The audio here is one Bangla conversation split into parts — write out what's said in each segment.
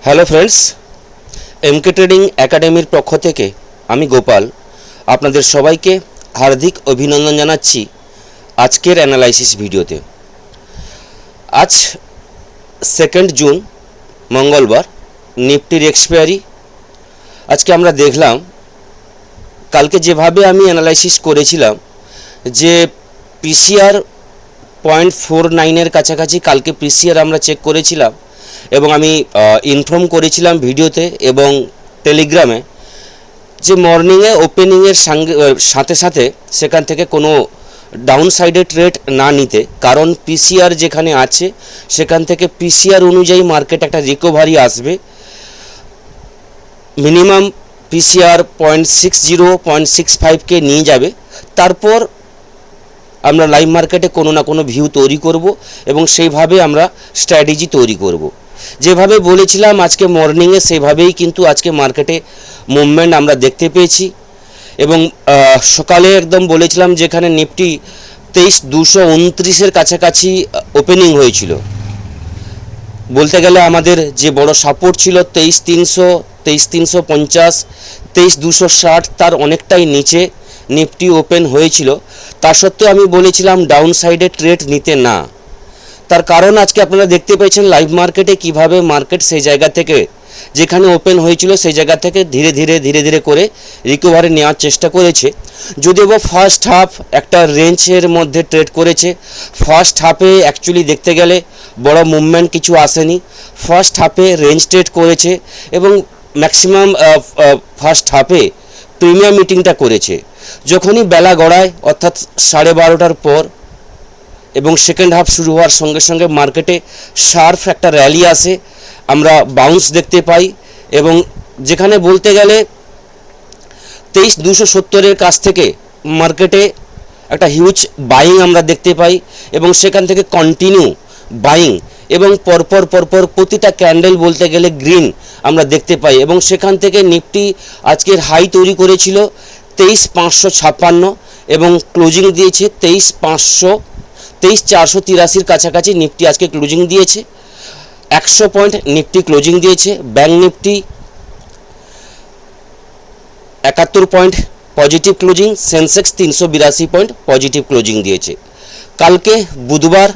হ্যালো ফ্রেন্ডস, এমকে ট্রেডিং একাডেমির পক্ষ থেকে আমি গোপাল আপনাদের সবাইকে হার্দিক অভিনন্দন জানাচ্ছি আজকের অ্যানালাইসিস ভিডিওতে। আজ 2 জুন মঙ্গলবার, নিফটির এক্সপায়ারি। আজকে আমরা দেখলাম কালকে যেভাবে আমি অ্যানালাইসিস করেছিলাম যে পিসিআর 0.49-এর কাছাকাছি কালকে পিসিআর আমরা চেক করেছিলাম এবং আমি ইনফর্ম করেছিলাম ভিডিওতে এবং টেলিগ্রামে যে মর্নিংয়ে ওপেনিংয়ের সাথে সাথে সেখান থেকে কোনো ডাউন সাইডে ট্রেড না নিতে, কারণ পিসিআর যেখানে আছে সেখান থেকে পিসিআর অনুযায়ী মার্কেট একটা রিকভারি আসবে। মিনিমাম পিসিআর 0.60-0.65কে নিয়ে যাবে, তারপর আমরা লাইভ মার্কেটে কোনো না কোনো ভিউ তৈরি করব এবং সেইভাবে আমরা স্ট্র্যাটেজি তৈরি করব। যেভাবে বলেছিলাম আজকে মর্নিংয়ে সেভাবেই কিন্তু আজকে মার্কেটে মুভমেন্ট আমরা দেখতে পেয়েছি এবং সকালে একদম বলেছিলাম যেখানে নিফটি 23,229-এর কাছাকাছি ওপেনিং হয়েছিল। বলতে গেলে আমাদের যে বড় সাপোর্ট ছিল 23,300, 23,350, 23,260, তার অনেকটাই নিচে নিফটি ওপেন হয়েছিল। তা সত্ত্বেও আমি বলেছিলাম ডাউন সাইডে ট্রেড নিতে না। তার কারণ আজকে আপনারা দেখতে পেয়েছেন লাইভ মার্কেটে কিভাবে মার্কেট সেই জায়গা থেকে যেখানে ওপেন হয়েছিল সেই জায়গা থেকে ধীরে ধীরে করে রিকভারি নেওয়ার চেষ্টা করেছে। যদিও ফার্স্ট হাফ একটা রেঞ্জের মধ্যে ট্রেড করেছে। ফার্স্ট হাফে অ্যাকচুয়ালি দেখতে গেলে বড় মুভমেন্ট কিছু আসেনি। ফার্স্ট হাফে রেঞ্জ ট্রেড করেছে এবং ম্যাক্সিমাম ফার্স্ট হাফে প্রিমিয়াম মিটিংটা করেছে। যখনই বেলা গড়ায় অর্থাৎ 12:30টার পর এবং সেকেন্ড হাফ শুরু হওয়ার সঙ্গে সঙ্গে মার্কেটে শার্প একটা র্যালি আসে, আমরা বাউন্স দেখতে পাই এবং যেখানে বলতে গেলে 23,270-এর কাছ থেকে মার্কেটে একটা হিউজ বাইং আমরা দেখতে পাই এবং সেখান থেকে কন্টিনিউ বাইং এবং পরপর প্রতিটা ক্যান্ডেল বলতে গেলে গ্রিন আমরা দেখতে পাই এবং সেখান থেকে নিফটি আজকের হাই তৈরি করেছিল 23,556 এবং ক্লোজিং দিয়েছে 23,483-র কাছাকাছি। নিফটি আজকে ক্লোজিং দিয়েছে 100 পয়েন্ট নিফটি ক্লোজিং দিয়েছে। Bank Nifty 71 point positive closing. Sensex 382 point positive closing দিয়েছে। কালকে বুধবার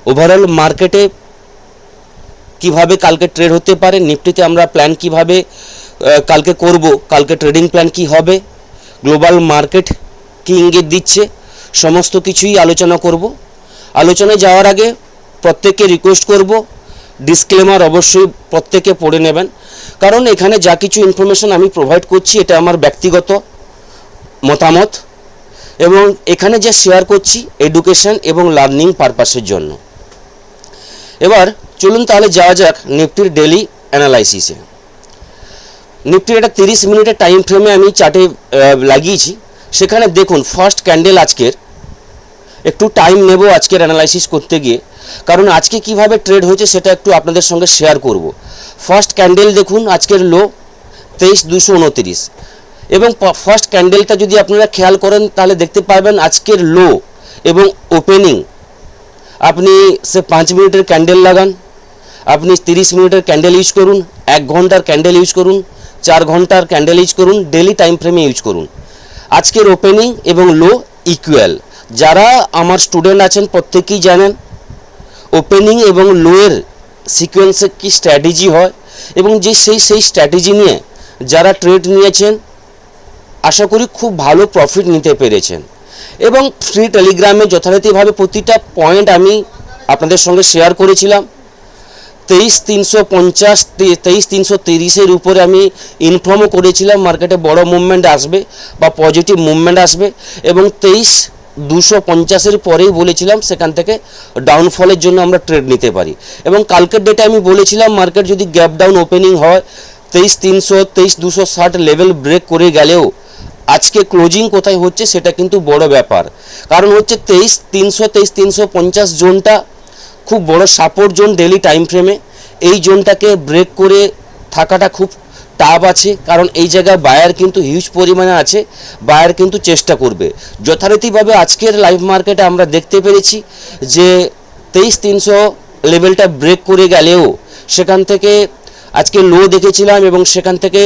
ওভারঅল মার্কেটে কিভাবে কালকে ট্রেড হতে পারে, নিফটিতে আমরা প্ল্যান কিভাবে কালকে করব, কালকে ট্রেডিং প্ল্যান কি হবে, গ্লোবাল মার্কেট কি ইঙ্গিত দিচ্ছে, সমস্ত কিছুই আলোচনা করব। আলোচনায় যাওয়ার আগে প্রত্যেককে রিকোয়েস্ট করব ডিসক্লেমার অবশ্যই প্রত্যেকে পড়ে নেবেন, কারণ এখানে যা কিছু ইনফরমেশন আমি প্রোভাইড করছি এটা আমার ব্যক্তিগত মতামত এবং এখানে যা শেয়ার করছি এডুকেশন এবং লার্নিং পারপাসের জন্য। এবার চলুন তাহলে যাওয়া যাক নিফটির ডেলি অ্যানালাইসিসে। নিফটির একটা 30 মিনিটের টাইম ফ্রেমে আমি চার্টে লাগিয়েছি। সেখানে দেখুন ফার্স্ট ক্যান্ডেল আজকের, একটু টাইম নেব আজকের অ্যানালাইসিস করতে গিয়ে, কারণ আজকে কিভাবে ট্রেড হয়েছে সেটা একটু আপনাদের সঙ্গে শেয়ার করব। ফার্স্ট ক্যান্ডেল দেখুন আজকের লো 23,229 এবং ফার্স্ট ক্যান্ডেলটা যদি আপনারা খেয়াল করেন তাহলে দেখতে পাবেন আজকের লো এবং ওপেনিং। আপনি সে 5 মিনিটের ক্যান্ডেল লাগান, আপনি 30 মিনিটের ক্যান্ডেল ইউজ করুন, 1 ঘন্টার ক্যান্ডেল ইউজ করুন, 4 ঘন্টার ক্যান্ডেল ইউজ করুন, ডেলি টাইম ফ্রেমে ইউজ করুন। আজকের ওপেনিং এবং লো ইকুয়াল। যারা আমার স্টুডেন্ট আছেন প্রত্যেকেই জানেন ওপেনিং এবং লোয়ের সিকোয়েন্সে কি স্ট্র্যাটেজি হয় এবং যে সেই স্ট্র্যাটেজি নিয়ে যারা ট্রেড নিয়েছেন আশা করি খুব ভালো প্রফিট নিতে পেরেছেন এবং ফ্রি টেলিগ্রামে যথারীতিভাবে প্রতিটা পয়েন্ট আমি আপনাদের সঙ্গে শেয়ার করেছিলাম। 23,350, 23,330-এর উপরে আমি ইনফর্মও করেছিলাম মার্কেটে বড় মুভমেন্ট আসবে বা পজিটিভ মুভমেন্ট আসবে এবং 23,250-এর পরেই বলেছিলাম সেখান থেকে ডাউনফলের জন্য আমরা ট্রেড নিতে পারি এবং কালকের ডেটে আমি বলেছিলাম মার্কেট যদি গ্যাপ ডাউন ওপেনিং হয় 23,300, 23,260 লেভেল ব্রেক করে গেলেও আজকে ক্লোজিং কোথায় হচ্ছে সেটা কিন্তু বড় ব্যাপার। কারণ হচ্ছে 23,300, 23,350 জোনটা খুব বড় সাপোর্ট জোন ডেলি টাইম ফ্রেমে। এই জোনটাকে ব্রেক করে থাকাটা খুব টাফ আছে, কারণ এই জায়গায় বায়ার কিন্তু হিউজ পরিমাণে আছে, বায়ার কিন্তু চেষ্টা করবে। যথারীতিভাবে আজকের লাইভ মার্কেটে আমরা দেখতে পেরেছি যে 23,300 লেভেলটা ব্রেক করে গেলেও সেখান থেকে আজকে লো দেখেছিলাম এবং সেখান থেকে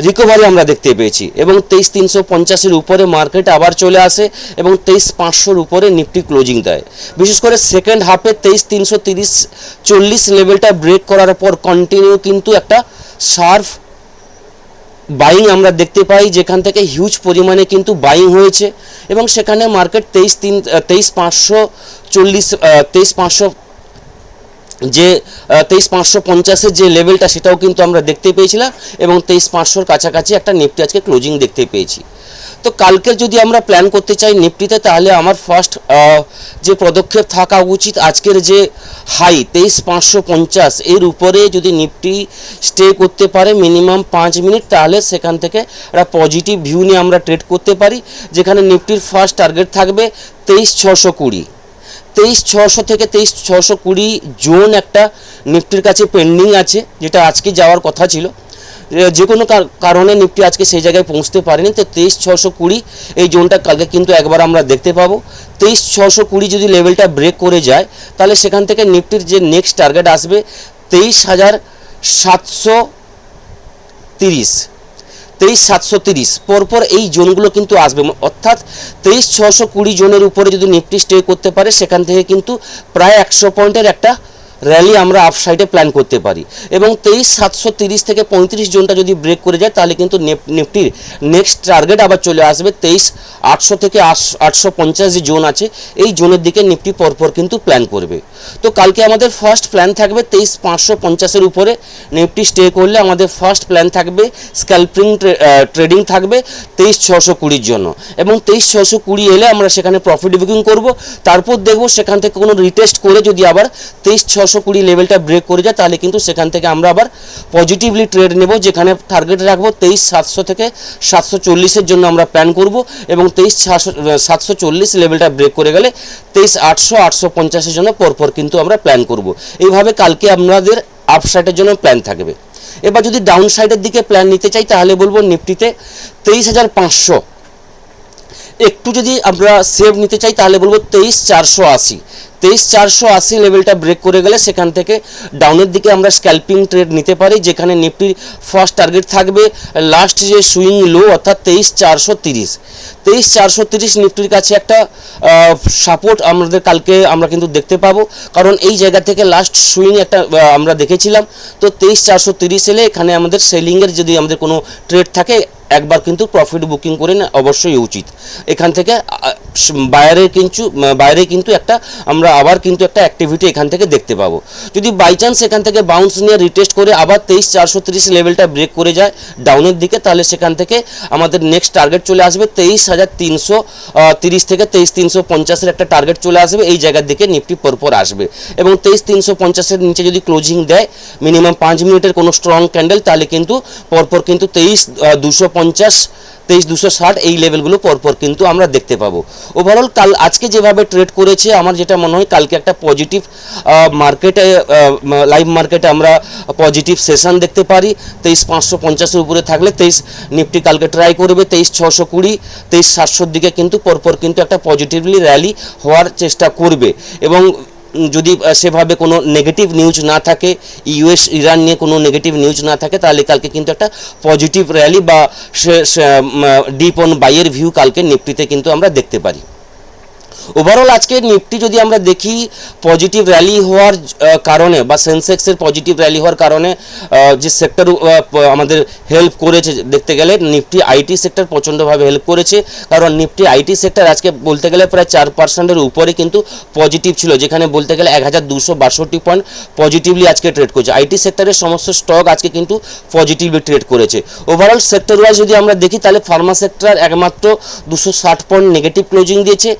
রিকভারি আমরা দেখতে পেয়েছি এবং 23,350-এর উপরে মার্কেট আবার চলে আসে এবং 23,500-র উপরে নিফটি ক্লোজিং দেয়। বিশেষ করে সেকেন্ড হাফে 23,330-40 লেভেলটা ব্রেক করার পর কন্টিনিউ কিন্তু একটা শার্প বাইং আমরা দেখতে পাই, যেখান থেকে হিউজ পরিমাণে কিন্তু বাইং হয়েছে এবং সেখানে মার্কেট 23,550 যে 23,550-এর যে লেভেলটা সেটাও কিন্তু আমরা দেখতে পেয়েছিলাম এবং 23,500-র কাছাকাছি একটা নিফটি আজকে ক্লোজিং দেখতে পেয়েছি। তো কালকের যদি আমরা প্ল্যান করতে চাই নিফটিতে, তাহলে আমার ফার্স্ট যে পদক্ষেপ থাকা উচিত আজকের যে হাই 23,550 এর উপরে যদি নিফটি স্টে করতে পারে মিনিমাম 5 মিনিট, তাহলে সেখান থেকে একটা পজিটিভ ভিউ নিয়ে আমরা ট্রেড করতে পারি, যেখানে নিফটির ফার্স্ট টার্গেট থাকবে 23,620। 23,600 থেকে 23,620 জোন একটা নিফটির কাছে পেন্ডিং আছে, যেটা আজকে যাওয়ার কথা ছিল, যে কোনো কারণে নিফটি আজকে সেই জায়গায় পৌঁছতে পারেনি। তো 23,620 এই জোনটা কালকে কিন্তু একবার আমরা দেখতে পাবো। 23,620 যদি লেভেলটা ব্রেক করে যায়, তাহলে সেখান থেকে নিফটির যে নেক্সট টার্গেট আসবে 23,730 পরপর এই জোনগুলো কিন্তু আসবে, অর্থাৎ 23,620 জোনের উপরে যদি নিফটি স্টে করতে পারে, সেখান থেকে কিন্তু প্রায় 100 পয়েন্টের একটা র্যালি আমরা আপসাইডে প্ল্যান করতে পারি এবং 23,730 থেকে 35 জোনটা যদি ব্রেক করে যায়, তাহলে কিন্তু নিফটির নেক্সট টার্গেট আবার চলে আসবে 23,800 থেকে 850 যে জোন আছে, এই জোনের দিকে নিফটি পরপর কিন্তু প্ল্যান করবে। তো কালকে আমাদের ফার্স্ট প্ল্যান থাকবে 23,550-এর উপরে নিফটি স্টে করলে আমাদের ফার্স্ট প্ল্যান থাকবে স্ক্যালপিং ট্রেডিং থাকবে 23,620-র জন্য এবং 23,620 এলে আমরা সেখানে প্রফিট বুকিং করব। তারপর দেখব সেখান থেকে কোনো রিটেস্ট করে যদি আবার 23,620 লেভেলটা ব্রেক করে যায়, তাহলে কিন্তু সেখান থেকে আমরা আবার পজিটিভলি ট্রেড নেব, যেখানে টার্গেট রাখবো 23,700 থেকে 740-এর জন্য আমরা প্ল্যান করব এবং 23,740 লেভেলটা ব্রেক করে গেলে 23,800 850-এর জন্য পরপর কিন্তু আমরা প্ল্যান করব। এইভাবে কালকে আমাদের আপসাইডের জন্য প্ল্যান থাকবে। এবার যদি ডাউন সাইডের দিকে প্ল্যান নিতে চাই, তাহলে বলবো নিফটিতে 23,500 একটু যদি আমরা সেভ নিতে চাই, তাহলে বলবো 23,480 23,480 লেভেলটা ব্রেক করে গেলে সেখান থেকে ডাউনের দিকে আমরা স্ক্যালপিং ট্রেড নিতে পারি, যেখানে নিফটির ফার্স্ট টার্গেট থাকবে লাস্ট যে সুইং লো, অর্থাৎ 23,430 23,430 নিফটির কাছে একটা সাপোর্ট আমাদের কালকে আমরা কিন্তু দেখতে পাবো, কারণ এই জায়গা থেকে লাস্ট সুইং একটা আমরা দেখেছিলাম। তো 23,430 এলে এখানে আমাদের সেলিংয়ের যদি আমাদের কোনো ট্রেড থাকে, একবার কিন্তু প্রফিট বুকিং করে না অবশ্যই উচিত। এখান থেকে বাইরে কিন্তু একটা আমরা আবার কিন্তু একটা অ্যাক্টিভিটি এখান থেকে দেখতে পাবো। যদি বাই চান্স এখান থেকে বাউন্স নিয়ে রিটেস্ট করে আবার 23,430 লেভেলটা ব্রেক করে যায় ডাউনের দিকে, তাহলে সেখান থেকে আমাদের নেক্সট টার্গেট চলে আসবে 23,330 থেকে 23,350-এর একটা টার্গেট চলে আসবে। এই জায়গার দিকে নিফটি পরপর আসবে এবং 23,350-এর নিচে যদি ক্লোজিং দেয় মিনিমাম 5 মিনিটের কোনো স্ট্রং ক্যান্ডেল, তাহলে কিন্তু পরপর কিন্তু 23,250 23,260 এই লেভেলগুলো পরপর কিন্তু আমরা দেখতে পাবো। ওভারঅল আজকে যেভাবে ট্রেড করেছে, আমার যেটা মনে হয় কালকে একটা পজিটিভ মার্কেটে লাইভ মার্কেটে আমরা পজিটিভ সেশন দেখতে পারি। 23,550-এর উপরে থাকলে নিফটি কালকে ট্রাই করবে 23,620 23,700-র দিকে কিন্তু পরপর কিন্তু একটা পজিটিভলি র্যালি হওয়ার চেষ্টা করবে এবং যদি সেভাবে কোনো নেগেটিভ নিউজ না থাকে, ইউএস ইরান নিয়ে কোনো নেগেটিভ নিউজ না থাকে, তাহলে কালকে কিন্তু একটা পজিটিভ র্যালি বা ডিপ অন বাইয়ের ভিউ কালকে নিফটিতে কিন্তু আমরা দেখতে পারি। ওভারঅল আজকে নিফটি যদি আমরা দেখি পজিটিভ র্যালি হওয়ার কারণে বা সেন্সেক্সের পজিটিভ র্যালি হওয়ার কারণে যে সেক্টর আমাদের হেল্প করেছে দেখতে গেলে, নিফটি আইটি সেক্টর প্রচণ্ডভাবে হেল্প করেছে, কারণ নিফটি আইটি সেক্টর আজকে বলতে গেলে প্রায় 4%-এর উপরে কিন্তু পজিটিভ ছিল, যেখানে বলতে গেলে 1,262 পয়েন্ট পজিটিভলি আজকে ট্রেড করেছে। আইটি সেক্টরের সমস্ত স্টক আজকে কিন্তু পজিটিভলি ট্রেড করেছে। ওভারঅল সেক্টর ওয়াইজ যদি আমরা দেখি, তাহলে ফার্মা সেক্টর একমাত্র 260 পয়েন্ট নেগেটিভ ক্লোজিং দিয়েছে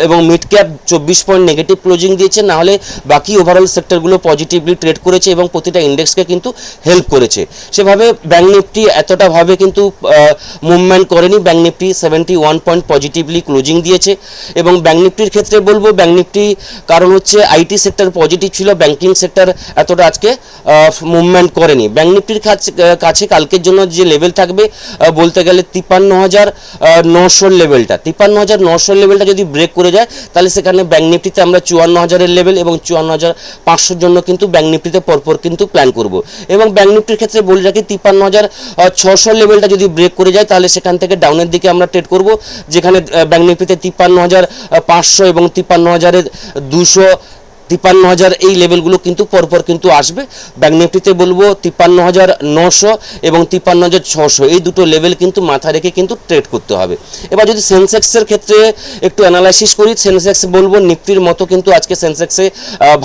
এবং mid cap 24 point negative closing দিয়েছে, না হলে বাকি ওভারঅল সেক্টরগুলো পজিটিভলি ট্রেড করেছে এবং প্রতিটা ইন্ডেক্সকে কিন্তু হেল্প করেছে। সেভাবে ব্যাঙ্ক নিফটি এতটাভাবে কিন্তু মুভমেন্ট করেনি। Bank Nifty 71 point positively closing দিয়েছে এবং ব্যাঙ্ক নিফটির ক্ষেত্রে বলবো ব্যাঙ্ক নিফটি কারণ হচ্ছে আইটি সেক্টর পজিটিভ ছিল, ব্যাঙ্কিং সেক্টর এতটা আজকে মুভমেন্ট করেনি। ব্যাঙ্ক নিফটির কাছে কালকের জন্য যে লেভেল থাকবে বলতে গেলে 53,900 লেভেলটা, 53,900 লেভেলটা যদি ব্রেক করে যায় তাহলে সেখানে ব্যাঙ্ক নিফটিতে আমরা 54,000-এর লেভেল এবং 54,500-র জন্য কিন্তু ব্যাঙ্ক নিফটিতে পরপর কিন্তু প্ল্যান করব। এবং ব্যাঙ্ক নিফটির ক্ষেত্রে বলে রাখি 53,600 লেভেলটা যদি ব্রেক করে যায় তাহলে সেখান থেকে ডাউনের দিকে আমরা ট্রেড করব, যেখানে ব্যাঙ্ক নিফটিতে 53,500 এবং 53,200, 53,000 এই লেভেলগুলো কিন্তু পরপর কিন্তু আসবে। ব্যাঙ্ক নিফটিতে বলবো 53,900 এবং 53,600 এই দুটো লেভেল কিন্তু মাথা রেখে কিন্তু ট্রেড করতে হবে। এবার যদি সেন্সেক্সের ক্ষেত্রে একটু অ্যানালাইসিস করি, সেন্সেক্স বলবো নিফটির মতো কিন্তু আজকে সেন্সেক্সে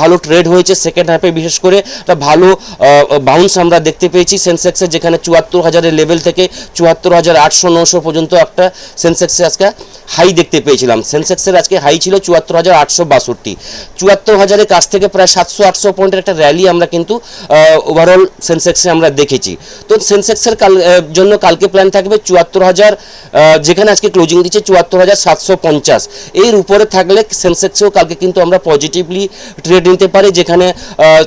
ভালো ট্রেড হয়েছে। সেকেন্ড হাফে বিশেষ করে একটা ভালো বাউন্স আমরা দেখতে পেয়েছি সেন্সেক্সে, যেখানে 74,000-এর লেভেল থেকে 74,800-900 পর্যন্ত একটা সেন্সেক্সে আজকে হাই দেখতে পেয়েছিলাম। সেন্সেক্সের আজকে হাই ছিল 74,862, 74,000-এর কাছ থেকে প্রায় 700-800 পয়েন্টের একটা র্যালি আমরা কিন্তু ওভারঅল সেন্সেক্সে আমরা দেখেছি। তো সেন্সেক্সের জন্য কালকে প্ল্যান থাকবে 74,000, যেখানে আজকে ক্লোজিং দিচ্ছে 74,750, এর উপরে থাকলে সেন্সেক্সেও কালকে কিন্তু আমরা পজিটিভলি ট্রেড নিতে পারি, যেখানে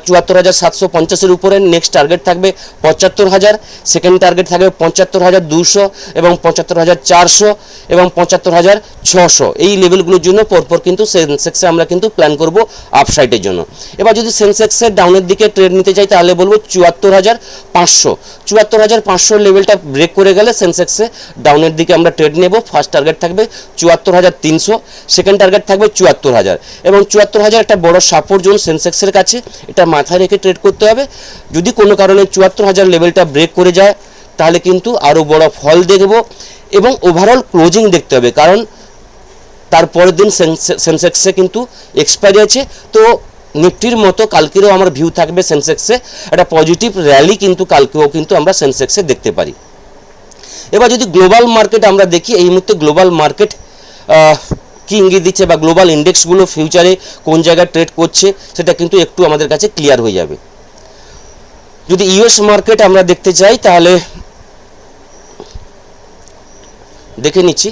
74,750-এর উপরে নেক্সট টার্গেট থাকবে 75,000, সেকেন্ড টার্গেট থাকবে 75,200 এবং 75,400 এবং 75,600 এই লেভেলগুলোর জন্য পরপর কিন্তু সেন্সেক্সে আমরা কিন্তু প্ল্যান করব আপসাইডের জন্য। এবার যদি সেন্সেক্সের ডাউনের দিকে ট্রেড নিতে চাই তাহলে বলবো 74,500, 74,500 লেভেলটা ব্রেক করে গেলে সেন্সেক্সে ডাউনের দিকে আমরা ট্রেড নেব। ফার্স্ট টার্গেট থাকবে 74,300, সেকেন্ড টার্গেট থাকবে 74,000 এবং 74,000 একটা বড় সাপোর্ট জোন সেন্সেক্সের কাছে, এটা মাথায় রেখে ট্রেড করতে হবে। যদি কোনো কারণে 74,000 লেভেলটা ব্রেক করে যায় তাহলে কিন্তু আরও বড় ফল দেখব এবং ওভারঅল ক্লোজিং দেখতে হবে, কারণ তারপরের দিন সেন্সেক্সে কিন্তু এক্সপায়ারি আছে। তো নিফটির মতো কালকেরও আমার ভিউ থাকবে সেন্সেক্সে একটা পজিটিভ র্যালি কিন্তু কালকেও কিন্তু আমরা সেন্সেক্সে দেখতে পারি। এবার যদি গ্লোবাল মার্কেট আমরা দেখি, এই মুহূর্তে গ্লোবাল মার্কেট কি ইঙ্গিত দিচ্ছে বা গ্লোবাল ইন্ডেক্সগুলো ফিউচারে কোন জায়গায় ট্রেড করছে সেটা কিন্তু একটু আমাদের কাছে ক্লিয়ার হয়ে যাবে। যদি ইউএস মার্কেট আমরা দেখতে চাই তাহলে দেখে নিচ্ছি,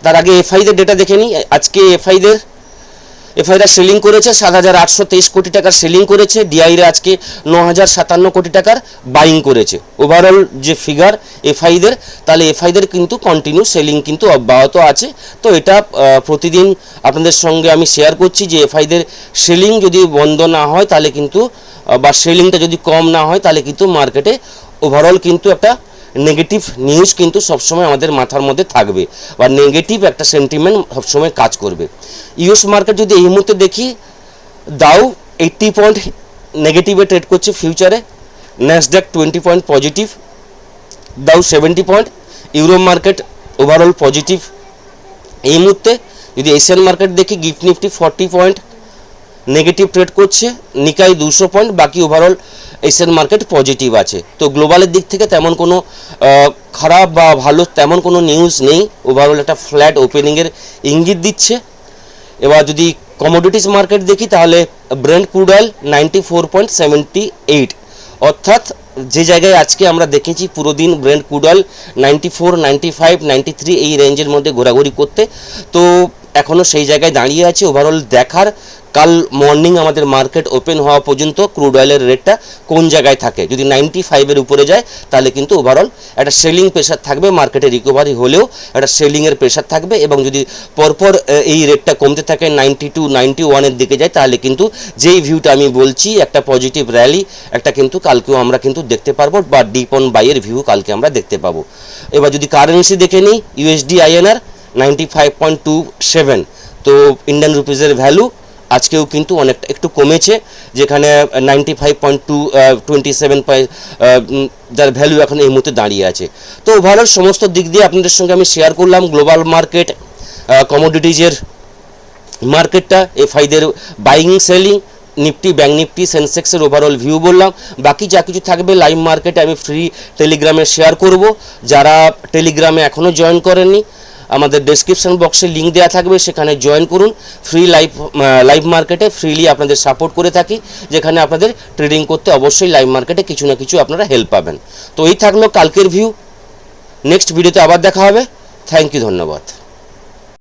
তার আগে এফআইদের ডেটা দেখে নিই। আজকে এফআইরা সেলিং করেছে 7,823 কোটি টাকার সেলিং করেছে, ডিআইরা আজকে 9,057 কোটি টাকার বাইং করেছে। ওভারঅল যে ফিগার এফআইদের, তাহলে এফআইদের কিন্তু কন্টিনিউ সেলিং কিন্তু অব্যাহত আছে। তো এটা প্রতিদিন আপনাদের সঙ্গে আমি শেয়ার করছি যে এফআইদের সেলিং যদি বন্ধ না হয় তাহলে কিন্তু, বা সেলিংটা যদি কম না হয় তাহলে কিন্তু মার্কেটে ওভারঅল কিন্তু একটা নেগেটিভ নিউজ কিন্তু সবসময় আমাদের মাথার মধ্যে থাকবে বা নেগেটিভ একটা সেন্টিমেন্ট সবসময় কাজ করবে। ইউএস মার্কেট যদি এই মুহূর্তে দেখি, দাউ 80 পয়েন্ট নেগেটিভে ট্রেড করছে ফিউচারে, ন্যাসড্যাক 20 পয়েন্ট পজিটিভ, দাউ 70 point, euro market overall positive. এই মুহূর্তে যদি এশিয়ান মার্কেট দেখি, gift Nifty 40 point negative trade করছে, নিকাই 200 পয়েন্ট, বাকি ওভারঅল এশিয়ান মার্কেট পজিটিভ আছে। তো গ্লোবালের দিক থেকে তেমন কোনো খারাপ বা ভালো তেমন কোনো নিউজ নেই, ওভারঅল একটা ফ্ল্যাট ওপেনিংয়ের ইঙ্গিত দিচ্ছে। এবার যদি কমোডিটিস মার্কেট দেখি তাহলে ব্রেন্ট ক্রুড অয়েল 94.78, অর্থাৎ যে জায়গায় আজকে আমরা দেখেছি পুরো দিন ব্রেন্ট ক্রুড অয়েল 94, 95, 93 এই রেঞ্জের মধ্যে ঘোরাঘুরি করতে, তো এখনও সেই জায়গায় দাঁড়িয়ে আছে। ওভারঅল দেখার কাল মর্নিং আমাদের মার্কেট ওপেন হওয়া পর্যন্ত ক্রুড অয়েলের রেটটা কোন জায়গায় থাকে। যদি 95-এর উপরে যায় তাহলে কিন্তু ওভারঅল একটা সেলিং প্রেশার থাকবে, মার্কেটে রিকভারি হলেও একটা সেলিংয়ের প্রেশার থাকবে। এবং যদি পরপর এই রেটটা কমতে থাকে 92, 91-এর দিকে যায় তাহলে কিন্তু যেই ভিউটা আমি বলছি একটা পজিটিভ র্যালি একটা কিন্তু কালকেও আমরা কিন্তু দেখতে পারবো, বা ডিপ অন বাইয়ের ভিউ কালকে আমরা দেখতে পাবো। এবার যদি কারেন্সি দেখে নিই, ইউএসডি আইএনআর 95.27, তো ইন্ডিয়ান রুপিজের ভ্যালু আজকেও কিন্তু অনেকটা একটু কমেছে, যেখানে 95.27 যার ভ্যালু এখন এই মুহূর্তে দাঁড়িয়ে আছে। তো ওভারঅল সমস্ত দিক দিয়ে আপনাদের সঙ্গে আমি শেয়ার করলাম গ্লোবাল মার্কেট, কমোডিটিজের মার্কেটটা, এফআইদের buying selling, Nifty, bank Nifty, সেন্সেক্সের ওভারঅল ভিউ বললাম। বাকি যা কিছু থাকবে লাইভ মার্কেটে আমি ফ্রি টেলিগ্রামে শেয়ার করব। যারা টেলিগ্রামে এখনও জয়েন করেননি আমাদের ডেসক্রিপশন বক্সে লিঙ্ক দেওয়া থাকবে, সেখানে জয়েন করুন। ফ্রি লাইভ মার্কেটে ফ্রিলি আপনাদের সাপোর্ট করে থাকি, যেখানে আপনাদের ট্রেডিং করতে অবশ্যই লাইভ মার্কেটে কিছু না কিছু আপনারা হেল্প পাবেন। তো এই থাকলো কালকের ভিউ, নেক্সট ভিডিওতে আবার দেখা হবে। থ্যাংক ইউ, ধন্যবাদ।